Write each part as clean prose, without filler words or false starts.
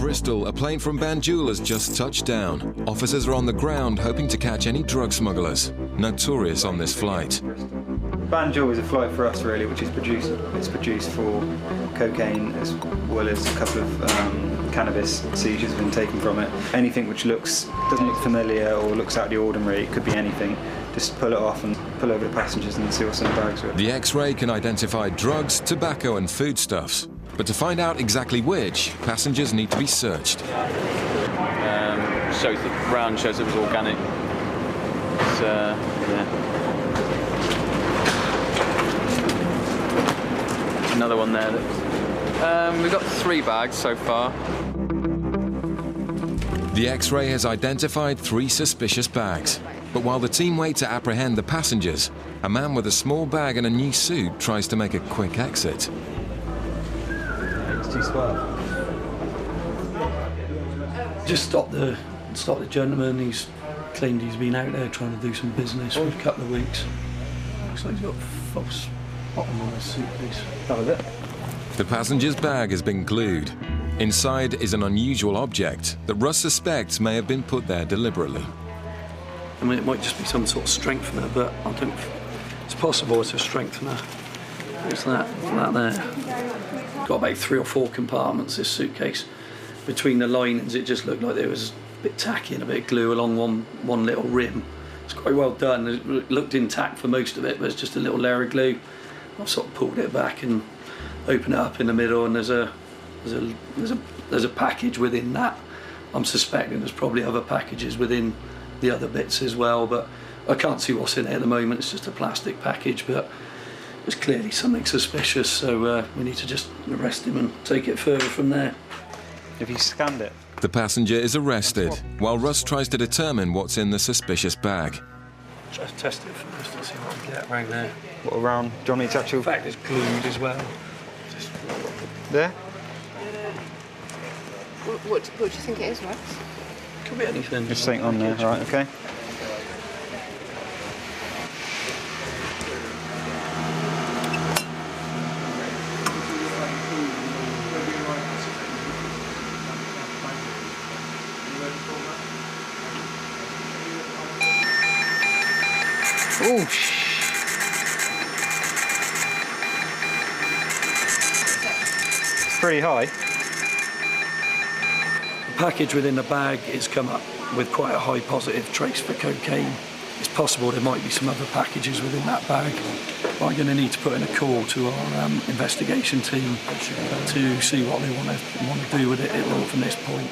Bristol, a plane from Banjul has just touched down. Officers are on the ground hoping to catch any drug smugglers, notorious on this flight. Banjul is a flight for us, really, which is produced for cocaine as well as a couple of cannabis seizures have been taken from it. Anything which doesn't look familiar or looks out of the ordinary, it could be anything. Just pull it off and pull over the passengers and see what's in the bags. Really. The X-ray can identify drugs, tobacco and foodstuffs. But to find out exactly which, passengers need to be searched. Shows the brown shows it was organic. Yeah. Another one there. We've got 3 bags so far. The X-ray has identified 3 suspicious bags. But while the team wait to apprehend the passengers, a man with a small bag and a new suit tries to make a quick exit. It's too swell. Just stopped the gentleman. He's claimed he's been out there trying to do some business for a couple of weeks. Looks like he's got a false bottom on his suitcase. That was it. The passenger's bag has been glued. Inside is an unusual object that Russ suspects may have been put there deliberately. I mean, it might just be some sort of strengthener, but I think it's possible it's a strengthener. It's that there. Got about 3 or 4 compartments, this suitcase. Between the linings, it just looked like there was a bit tacky and a bit of glue along one little rim. It's quite well done. It looked intact for most of it, but it's just a little layer of glue. I've sort of pulled it back and opened it up in the middle, and there's a package within that. I'm suspecting there's probably other packages within the other bits as well, but I can't see what's in it at the moment. It's just a plastic package, but it's clearly something suspicious, so we need to just arrest him and take it further from there. Have you scanned it? The passenger is arrested, while Russ tries to determine what's in the suspicious bag. Just test it first and see what we get around there. What, around? Do you want me to actually... In fact, it's glued as well. Just... There? What do you think it is, Rex? Could be anything. Just something on there, right, okay. Oh, it's pretty high. The package within the bag is come up with quite a high positive trace for cocaine. It's possible there might be some other packages within that bag. But I'm going to need to put in a call to our investigation team to see what they want to do with it from this point.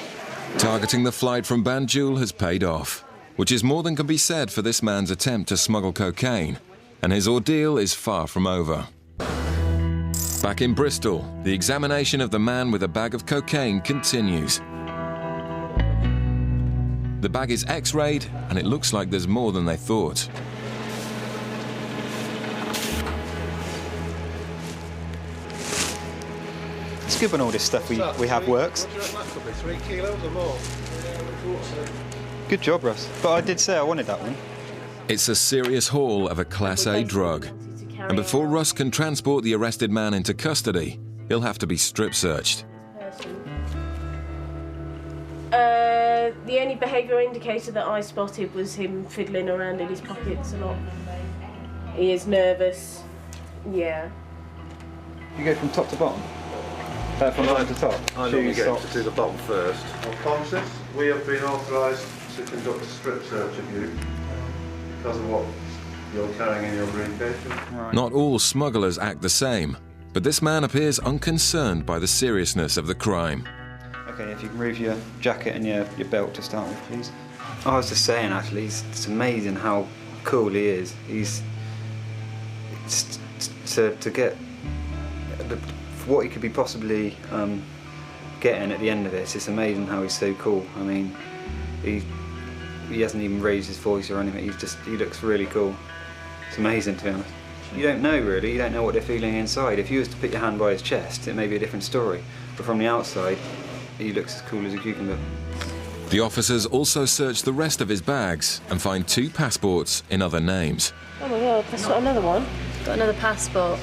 Targeting the flight from Banjul has paid off, which is more than can be said for this man's attempt to smuggle cocaine, and his ordeal is far from over. Back in Bristol, the examination of the man with a bag of cocaine continues. The bag is X-rayed, and it looks like there's more than they thought. It's good when all this stuff we have works. 3 kilos or more. Good job, Russ. But I did say I wanted that one. It's a serious haul of a Class A drug. And before Russ can transport the arrested man into custody, he'll have to be strip-searched. The only behavioural indicator that I spotted was him fiddling around in his pockets a lot. He is nervous, yeah. You go from top to bottom? From bottom to top? I normally get to do the bottom first. Conscious, we have been authorised to conduct a strip search of you because of what you're carrying in your briefcase. Right. Not all smugglers act the same, but this man appears unconcerned by the seriousness of the crime. Okay, if you can remove your jacket and your belt to start with, please. I was just saying, actually, it's amazing how cool he is. To get what he could be possibly getting at the end of this, it's amazing how he's so cool. I mean, he hasn't even raised his voice or anything. He looks really cool. It's amazing, to be honest. You don't know, really. You don't know what they're feeling inside. If you was to put your hand by his chest, it may be a different story. But from the outside, he looks as cool as a cucumber. The officers also search the rest of his bags and find 2 passports in other names. Oh my God, that's got another one. Got another passport.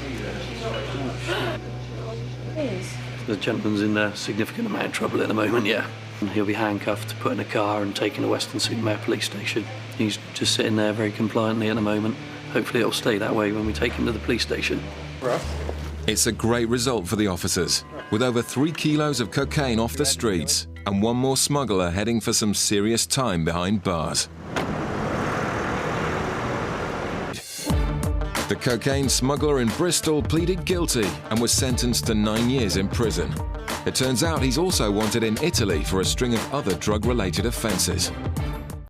It is. The gentleman's in a significant amount of trouble at the moment, yeah. And he'll be handcuffed, put in a car and taken to Weston-super-Mare Police Station. He's just sitting there very compliantly at the moment. Hopefully it'll stay that way when we take him to the police station. It's a great result for the officers, with over 3 kilos of cocaine off the streets and one more smuggler heading for some serious time behind bars. The cocaine smuggler in Bristol pleaded guilty and was sentenced to 9 years in prison. It turns out he's also wanted in Italy for a string of other drug-related offences.